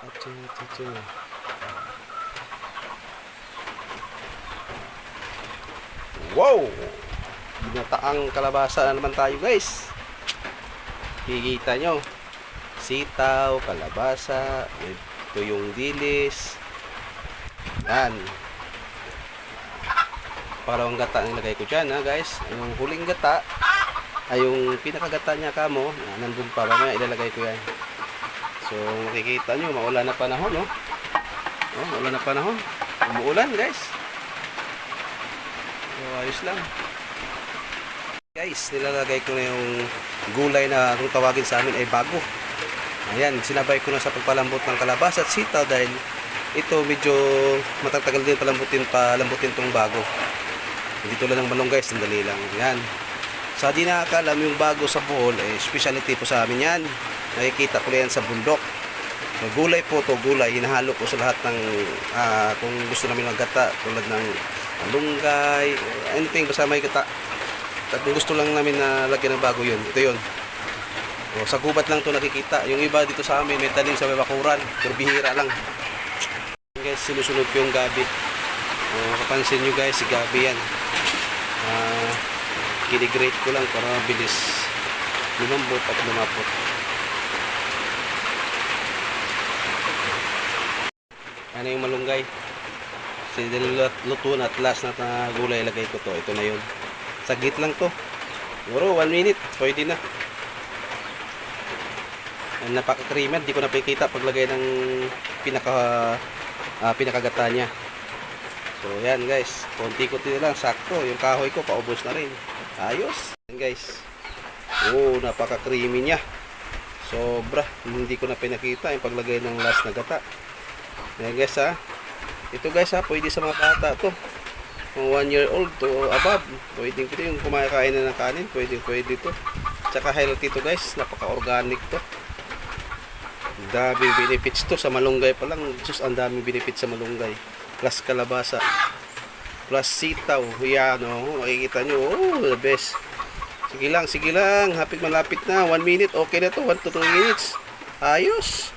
Achu. Wow! Binataang kalabasa na naman tayo, guys. Kikita nyo. Sitaw, kalabasa, ito yung dilis. Yan. Pangalawang gata ang ilagay ko dyan, ha, guys. Yung huling gata, ay yung pinakagata niya kamo, nandun pa. Mamaya ilalagay ko yan. So, makikita nyo, maulan na panahon, no? Oh, maulan na panahon. Umuulan, guys. So, ayos lang. Guys, nilalagay ko na yung gulay na kung tawagin sa amin ay bago. Ayan, sinabay ko na sa pagpalambot ng kalabasa at sitaw dahil ito medyo matatagal din palambutin tong bago. Hindi tulad ng malunggay, sandali lang. Yan. Sa di nakakalam yung bago sa Bohol, specialty po sa amin yan. Nakikita ko yan sa bundok. Gulay po to, gulay. Hinahalo ko sa lahat ng, kung gusto namin ng gata, tulad ng malunggay, anything basta may gata. At kung gusto lang namin na lagyan ng bago yun, ito yun. O, sa gubat lang to nakikita. Yung iba dito sa amin, may talim sa bakuran. Pero bihira lang. Guys, sinusunod ko yung gabi. Kapansin nyo guys, si gabi yan. Kinigrate ko lang para mabilis lumambot at lumapot. Ano yung malunggay? Kasi luto na at last na gulay ilagay ko to. Ito na yun. Saglit lang to. Siguro 1 minute. Pwede na. Napaka-creamy. Hindi ko na pakikita paglagay ng pinakagata niya. So yan guys. Konti-konti na lang. Sakto. Yung kahoy ko paubos na rin. Ayos. Yan guys. Oh, napaka-creamy niya. Sobra. Hindi ko na pinakita yung paglagay ng last na gata. Yan guys ha. Ito guys ha. Pwede sa mga bata to. Kung 1 year old to above, pwede ko yung kumakain na ng kanin, pwede to. Tsaka healthy to guys, napaka-organic to. Daming benefits to sa malunggay pa lang. Just ang daming benefits sa malunggay. Plus kalabasa, plus sitaw. Yan o, makikita nyo, oh, the best. Sige lang, malapit na, 1 minute, okay na to, 1 to 2 minutes. Ayos.